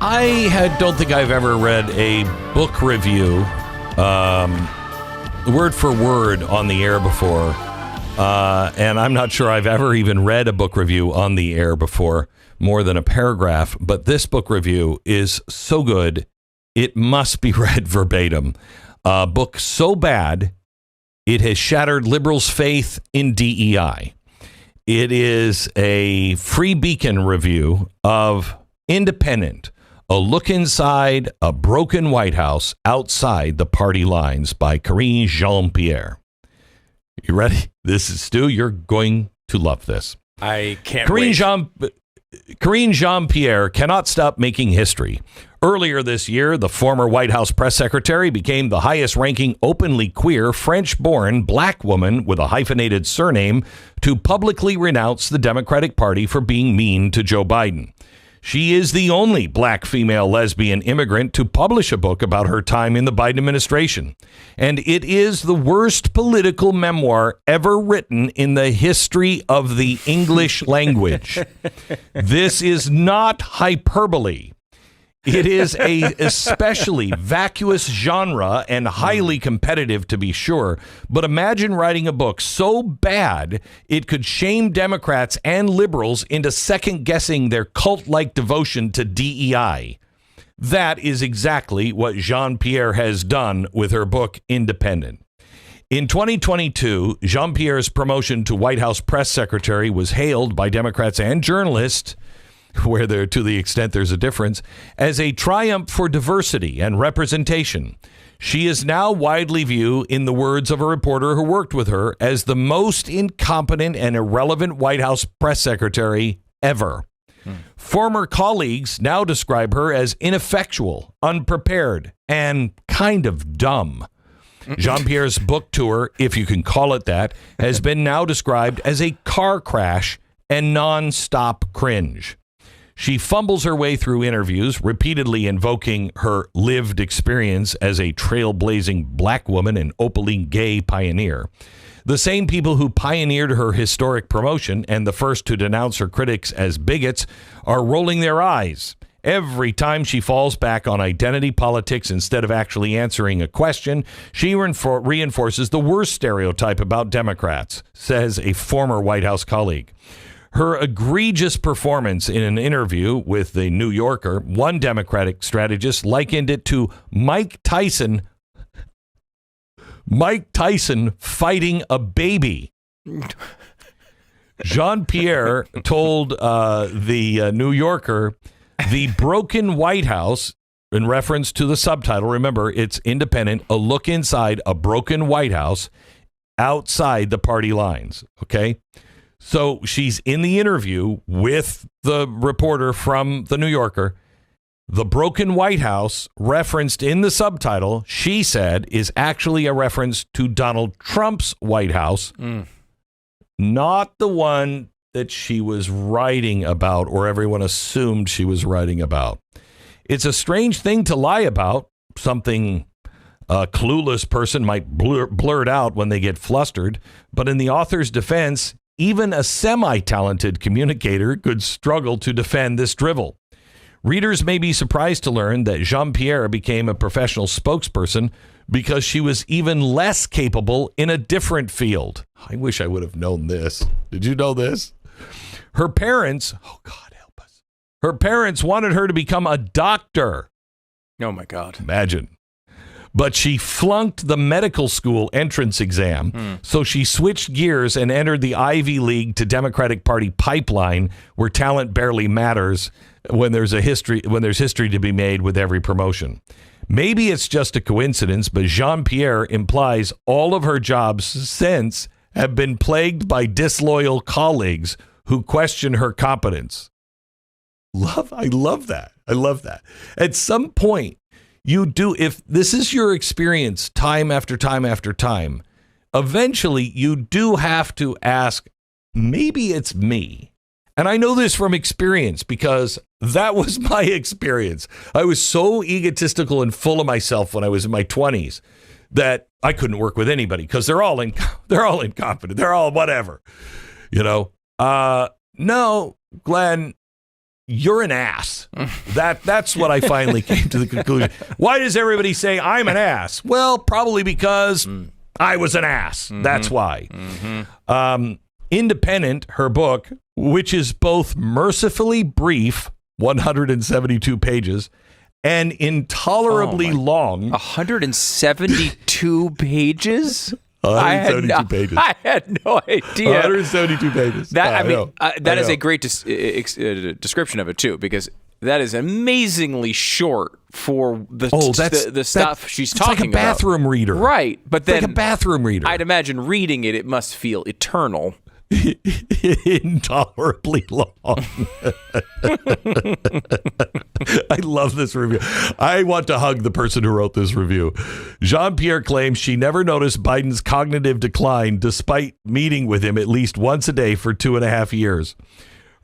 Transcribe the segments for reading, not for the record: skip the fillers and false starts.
don't think I've ever read a book review, word for word on the air before. And I'm not sure I've ever even read a book review on the air before, more than a paragraph. But this book review is so good, it must be read verbatim. A book so bad, it has shattered liberals' faith in DEI. It is a Free Beacon review of Independent, a look inside a broken White House outside the party lines by Karine Jean-Pierre. You ready? This is Stu. You're going to love this. I can't wait. Karine Jean-Pierre cannot stop making history. Earlier this year, the former White House press secretary became the highest-ranking openly queer French-born black woman with a hyphenated surname to publicly renounce the Democratic Party for being mean to Joe Biden. She is the only black female lesbian immigrant to publish a book about her time in the Biden administration. And it is the worst political memoir ever written in the history of the English language. This is not hyperbole. It is a especially vacuous genre and highly competitive, to be sure. But imagine writing a book so bad it could shame Democrats and liberals into second-guessing their cult-like devotion to DEI. That is exactly what Jean-Pierre has done with her book, Independent. In 2022, Jean-Pierre's promotion to White House press secretary was hailed by Democrats and journalists, where there, to the extent there's a difference, as a triumph for diversity and representation. She is now widely viewed, in the words of a reporter who worked with her, as the most incompetent and irrelevant White House press secretary ever. Former colleagues now describe her as ineffectual, unprepared, and kind of dumb. Jean-Pierre's book tour, if you can call it that, has been now described as a car crash and non-stop cringe. She fumbles her way through interviews, repeatedly invoking her lived experience as a trailblazing black woman and openly gay pioneer. The same people who pioneered her historic promotion and the first to denounce her critics as bigots are rolling their eyes every time she falls back on identity politics instead of actually answering a question. She reinforces the worst stereotype about Democrats, says a former White House colleague. Her egregious performance in an interview with the New Yorker, one Democratic strategist likened it to Mike Tyson fighting a baby. Jean-Pierre told the New Yorker, the broken White House, in reference to the subtitle, remember, it's Independent, a look inside a broken White House outside the party lines, okay? So she's in the interview with the reporter from the New Yorker. The broken White House referenced in the subtitle, she said, is actually a reference to Donald Trump's White House, not the one that she was writing about or everyone assumed she was writing about. It's a strange thing to lie about, something a clueless person might blurt out when they get flustered. But in the author's defense, even a semi-talented communicator could struggle to defend this drivel. Readers may be surprised to learn that Jean-Pierre became a professional spokesperson because she was even less capable in a different field. I wish I would have known this. Did you know this? Her parents, oh God help us. Her parents wanted her to become a doctor. Oh my God. Imagine. But she flunked the medical school entrance exam, so she switched gears and entered the Ivy League to Democratic Party pipeline, where talent barely matters when there's history to be made with every promotion. Maybe it's just a coincidence, but Jean-Pierre implies all of her jobs since have been plagued by disloyal colleagues who question her competence. I love that. I love that. At some point, you do, if this is your experience time after time after time, eventually you do have to ask, maybe it's me. And I know this from experience because that was my experience. I was so egotistical and full of myself when I was in my 20s that I couldn't work with anybody because they're all incompetent. They're all whatever, you know. No, Glenn, you're an ass. That's what I finally came to the conclusion. Why does everybody say I'm an ass? Well, probably because I was an ass. That's why. Independent, her book, which is both mercifully brief, 172 pages, and intolerably long. 172 pages? 172 pages. I had no idea. 172 pages. That is a great description of it too, because that is amazingly short for the stuff she's talking about. It's like a bathroom reader, right? But then like a bathroom reader. I'd imagine reading it must feel eternal. Intolerably long. I love this review. I want to hug the person who wrote this review. Jean-Pierre claims she never noticed Biden's cognitive decline despite meeting with him at least once a day for 2.5 years.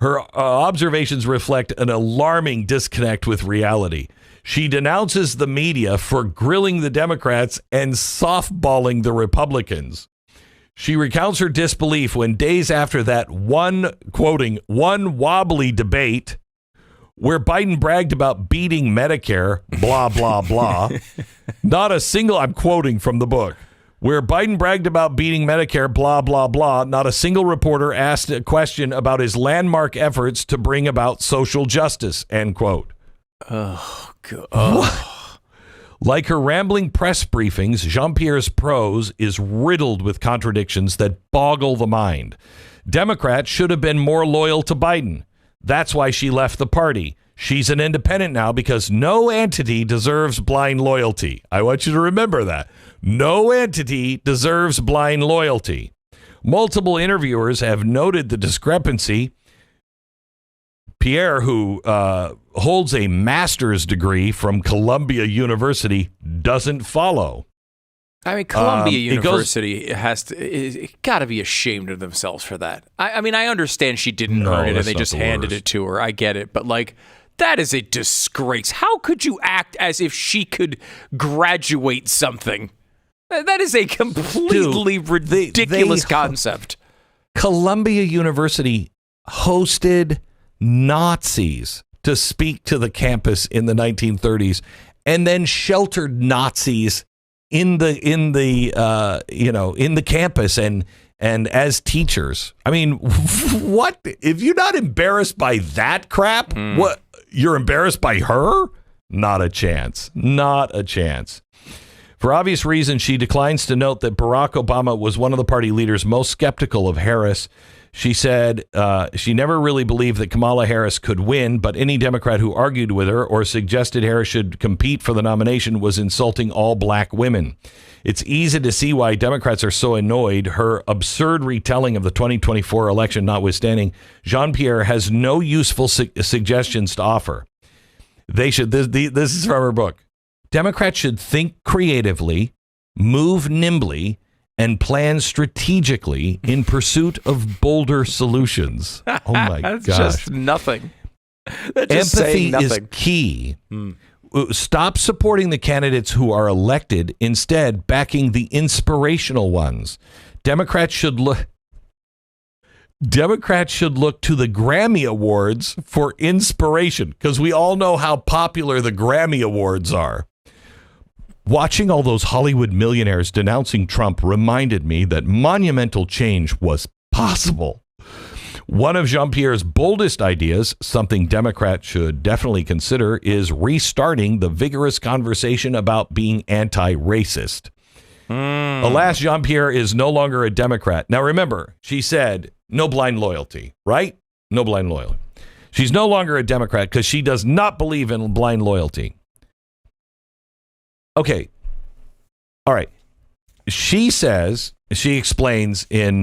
Her observations reflect an alarming disconnect with reality. She denounces the media for grilling the Democrats and softballing the Republicans. She recounts her disbelief when days after that one wobbly debate where Biden bragged about beating Medicare, blah, blah, blah. I'm quoting from the book, where Biden bragged about beating Medicare, blah, blah, blah. Not a single reporter asked a question about his landmark efforts to bring about social justice, end quote. Oh, God. Like her rambling press briefings, Jean-Pierre's prose is riddled with contradictions that boggle the mind. Democrats should have been more loyal to Biden. That's why she left the party. She's an independent now because no entity deserves blind loyalty. I want you to remember that. No entity deserves blind loyalty. Multiple interviewers have noted the discrepancy. Pierre, who holds a master's degree from Columbia University, doesn't follow. I mean, Columbia University has got to be ashamed of themselves for that. I mean, I understand she didn't earn it and they just handed it to her. I get it. But like, that is a disgrace. How could you act as if she could graduate something? That is a completely ridiculous concept. Columbia University hosted Nazis to speak to the campus in the 1930s, and then sheltered Nazis in the campus and as teachers. I mean, what if you're not embarrassed by that crap? What, you're embarrassed by her? Not a chance. Not a chance. For obvious reasons, she declines to note that Barack Obama was one of the party leaders most skeptical of Harris. She said she never really believed that Kamala Harris could win, but any Democrat who argued with her or suggested Harris should compete for the nomination was insulting all black women. It's easy to see why Democrats are so annoyed. Her absurd retelling of the 2024 election notwithstanding, Jean-Pierre has no useful suggestions to offer. They should. This is from her book. Democrats should think creatively, move nimbly, and plan strategically in pursuit of bolder solutions. Oh my gosh. That's just nothing. That's just Empathy nothing. is key. Stop supporting the candidates who are elected, instead backing the inspirational ones. Democrats should look to the Grammy Awards for inspiration, because we all know how popular the Grammy Awards are. Watching all those Hollywood millionaires denouncing Trump reminded me that monumental change was possible. One of Jean-Pierre's boldest ideas, something Democrats should definitely consider, is restarting the vigorous conversation about being anti-racist. Alas, Jean-Pierre is no longer a Democrat. Now remember, she said no blind loyalty, right? No blind loyalty. She's no longer a Democrat because she does not believe in blind loyalty. Okay. All right. She explains in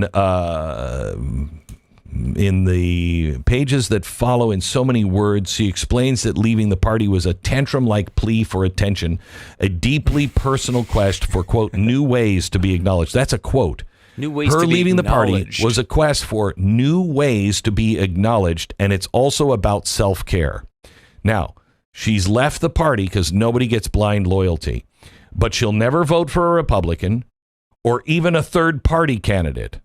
the pages that follow, in so many words, she explains that leaving the party was a tantrum-like plea for attention, a deeply personal quest for, quote, new ways to be acknowledged. That's a quote. New ways Her to be leaving the party acknowledged. was a quest for new ways to be acknowledged, and it's also about self-care. Now, she's left the party because nobody gets blind loyalty, but she'll never vote for a Republican or even a third-party candidate.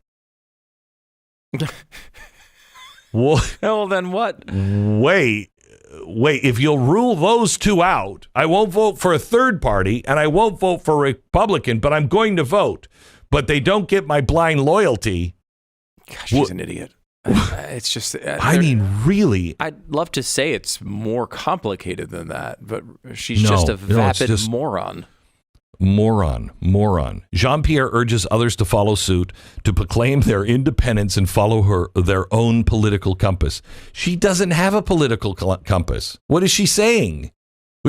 Well, then what? Wait. If you'll rule those two out, I won't vote for a third party, and I won't vote for a Republican, but I'm going to vote. But they don't get my blind loyalty. Gosh, she's an idiot. It's just... I mean, really? I'd love to say it's more complicated than that, but she's just a vapid moron. Moron. Jean-Pierre urges others to follow suit, to proclaim their independence and follow their own political compass. She doesn't have a political compass. What is she saying?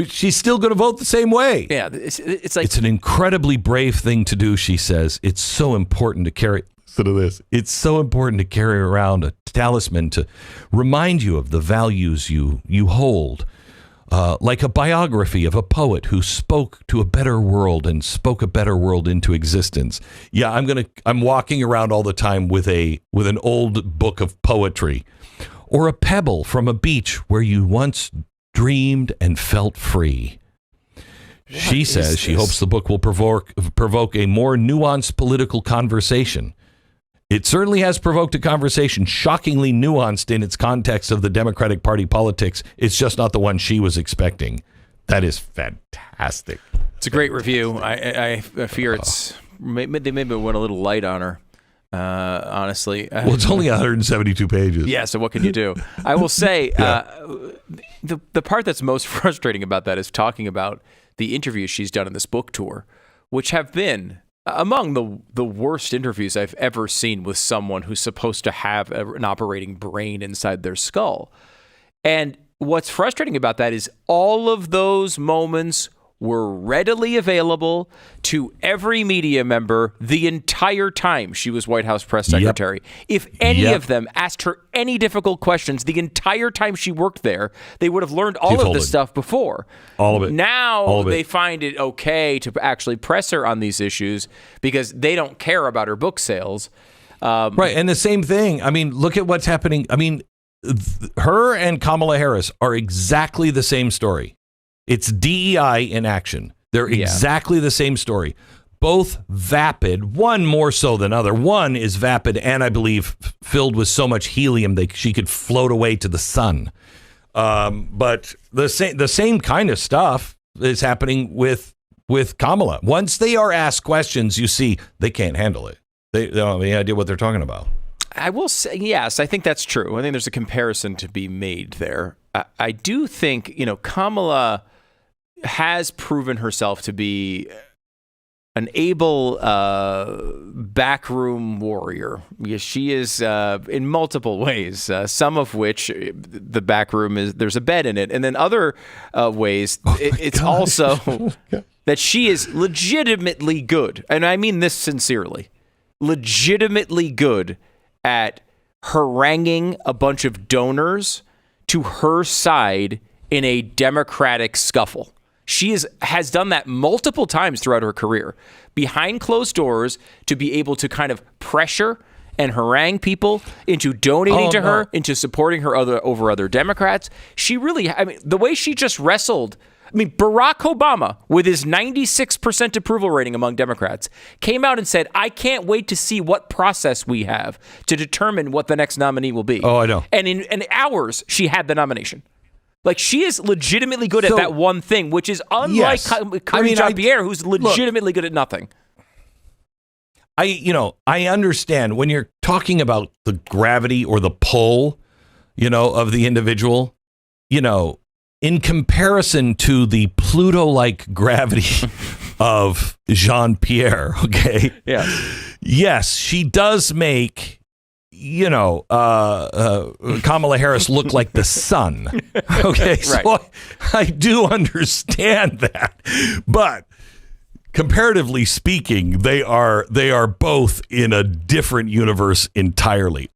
She's still going to vote the same way. Yeah, it's like... It's an incredibly brave thing to do, she says. It's so important to carry... Listen to this. It's so important to carry around a talisman to remind you of the values you hold. Like a biography of a poet who spoke to a better world and spoke a better world into existence. Yeah, I'm walking around all the time with an old book of poetry, or a pebble from a beach where you once dreamed and felt free. She says she hopes the book will provoke a more nuanced political conversation. It certainly has provoked a conversation shockingly nuanced in its context of the Democratic Party politics. It's just not the one she was expecting. That is fantastic. It's a great review. I fear they maybe went a little light on her, honestly. Well, it's only 172 pages. Yeah, so what can you do? I will say the part that's most frustrating about that is talking about the interviews she's done in this book tour, which have been among the worst interviews I've ever seen with someone who's supposed to have an operating brain inside their skull. And what's frustrating about that is all of those moments were readily available to every media member the entire time she was White House press secretary. Yep. If any of them asked her any difficult questions the entire time she worked there, they would have learned all of this stuff before. All of it. Now they find it okay to actually press her on these issues because they don't care about her book sales. Right. And the same thing. I mean, look at what's happening. I mean, her and Kamala Harris are exactly the same story. It's DEI in action. They're exactly the same story. Both vapid, one more so than other. One is vapid and I believe filled with so much helium that she could float away to the sun. But the same kind of stuff is happening with Kamala. Once they are asked questions, you see they can't handle it. They don't have any idea what they're talking about. I will say, yes, I think that's true. I think there's a comparison to be made there. I do think, Kamala has proven herself to be an able backroom warrior. She is in multiple ways, some of which the backroom is there's a bed in it. And then other ways, it's also that she is legitimately good. And I mean this sincerely, legitimately good at haranguing a bunch of donors to her side in a Democratic scuffle. She has done that multiple times throughout her career, behind closed doors, to be able to kind of pressure and harangue people into donating to her, into supporting her over other Democrats. She really, the way she just wrestled, Barack Obama, with his 96% approval rating among Democrats, came out and said, I can't wait to see what process we have to determine what the next nominee will be. Oh, I know. And in hours, she had the nomination. Like, she is legitimately good at that one thing, which is unlike Karine Jean-Pierre, who's legitimately good at nothing. I understand when you're talking about the gravity or the pull, of the individual, in comparison to the Pluto-like gravity of Jean-Pierre, okay? Yeah. Yes, she does make, Kamala Harris look like the sun, okay? Right. So I do understand that, but comparatively speaking, they are both in a different universe entirely.